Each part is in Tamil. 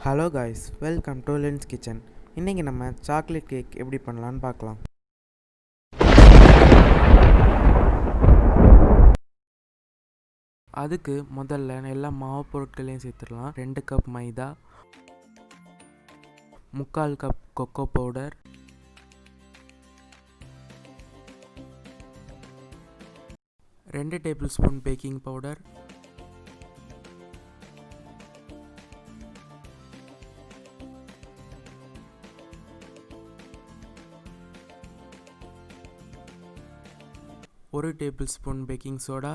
Hello guys, welcome to lens kitchen. இன்றைக்கி நம்ம சாக்லேட் கேக் எப்படி பண்ணலான்னு பார்க்கலாம். அதுக்கு முதல்ல எல்லா மாவு பொருட்களையும் சேர்த்துடலாம். 2 கப் மைதா, 3/4 cup cocoa powder, 2 table spoon baking powder, 1 table spoon baking soda,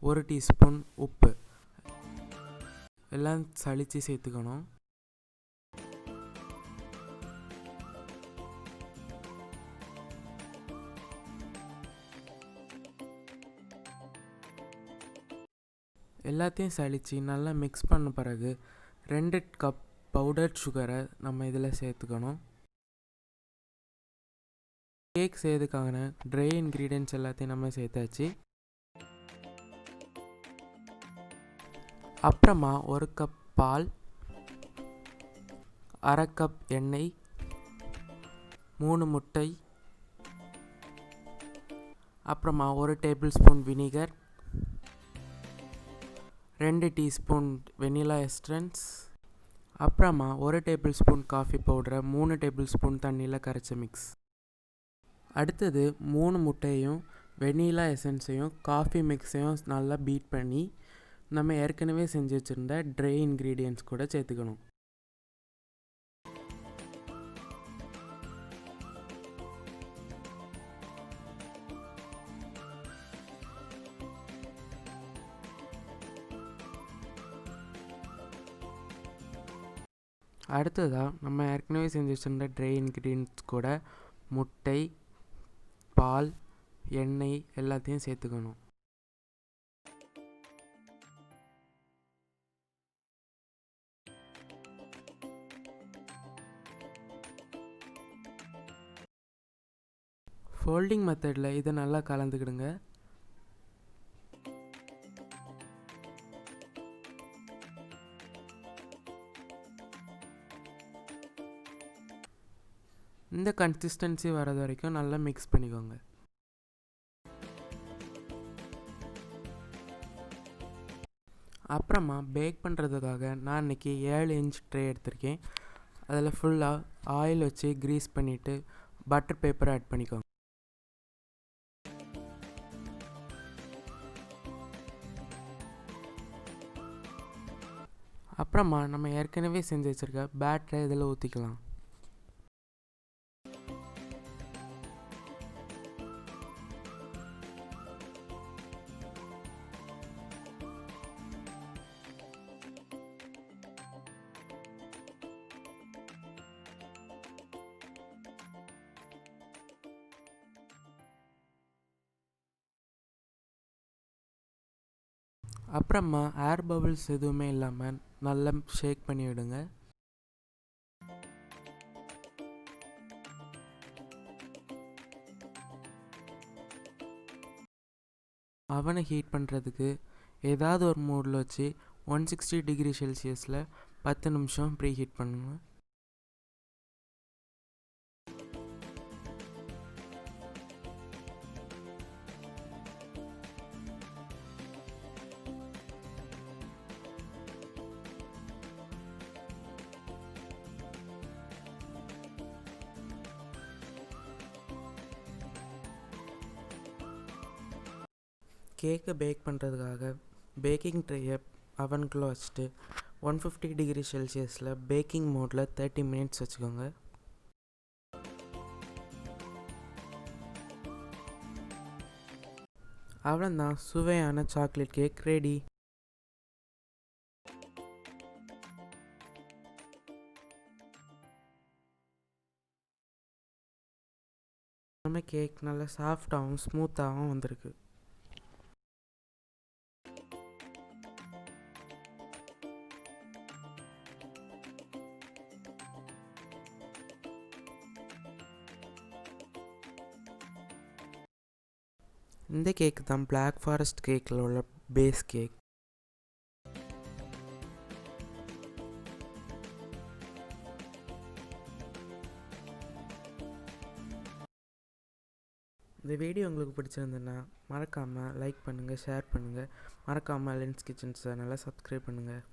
1 teaspoon உப்பு எல்லாம் சலித்து சேர்த்துக்கணும். எல்லாத்தையும் சலித்து நல்லா மிக்ஸ் பண்ண பிறகு 2 கப் பவுடர் சுகரை நம்ம இதில் சேர்த்துக்கணும். கேக் செய்யறதுக்கான ட்ரை இன்க்ரீடியன்ட்ஸ் எல்லாத்தையும் நம்ம சேர்த்தாச்சு. அப்புறமா 1 கப் பால், 1/2 கப் எண்ணெய், 3 முட்டை, அப்புறமா 1 tablespoon vinegar, 2 teaspoon vanilla essence, அப்புறமா 1 டேபிள் ஸ்பூன் காஃபி பவுடரை 3 டேபிள் ஸ்பூன் தண்ணியில் கரைச்ச மிக்ஸ். அடுத்தது 3 முட்டையும் வெனிலா எசன்ஸையும் காஃபி மிக்ஸையும் நல்லா பீட் பண்ணி நம்ம ஏற்கனவே செஞ்சு வச்சுருந்த ட்ரை இன்க்ரீடியன்ட்ஸ் கூட சேர்த்துக்கணும். அடுத்ததாக நம்ம ஏற்கனவே செஞ்சு வச்சுருந்த ட்ரை இன்க்ரீடியன்ட்ஸ் கூட முட்டை, பால், எண்ணெய் எல்லாத்தையும் சேர்த்துக்கணும். ஃபோல்டிங் மெத்தடில் இதை நல்லா கலந்துக்கிடுங்க. இந்த கன்சிஸ்டன்சி வர்றது வரைக்கும் நல்லா மிக்ஸ் பண்ணிக்கோங்க. அப்புறமா பேக் பண்ணுறதுக்காக நான் இன்றைக்கி 7 இன்ச் ட்ரே எடுத்திருக்கேன். அதில் ஃபுல்லாக ஆயில் வச்சு க்ரீஸ் பண்ணிவிட்டு பட்டர் பேப்பரை ஆட் பண்ணிக்கோங்க. அப்புறமா நம்ம ஏற்கனவே செஞ்சு வச்சுருக்க பேட்டரை இதில் ஊற்றிக்கலாம். அப்புறமா ஏர் பபிள்ஸ் எதுவுமே இல்லாமல் நல்லா ஷேக் பண்ணி விடுங்க. அவனை ஹீட் பண்ணுறதுக்கு ஏதாவது ஒரு மூடில் வச்சு 160 டிகிரி செல்சியஸில் 10 நிமிஷம் ப்ரீ ஹீட் பண்ணுங்க. கேக்கை பேக் பண்ணுறதுக்காக பேக்கிங் ட்ரேயை அவனுக்குள்ளே வச்சுட்டு 150 டிகிரி செல்சியஸில் பேக்கிங் மோடில் 30 மினிட்ஸ் வச்சுக்கோங்க. அவ்வளோதான், சுவையான சாக்லேட் கேக் ரெடி. நம்ம கேக் நல்லா சாஃப்டாகவும் ஸ்மூத்தாகவும் வந்திருக்கு. இந்த கேக்கு தான் Black Forest கேக்கில் உள்ள பேஸ் கேக். இந்த வீடியோ உங்களுக்கு பிடிச்சிருந்ததுன்னா மறக்காமல் லைக் பண்ணுங்கள், ஷேர் பண்ணுங்கள். மறக்காமல் லென்ஸ் கிச்சன் சேனலை சப்ஸ்கிரைப் பண்ணுங்கள்.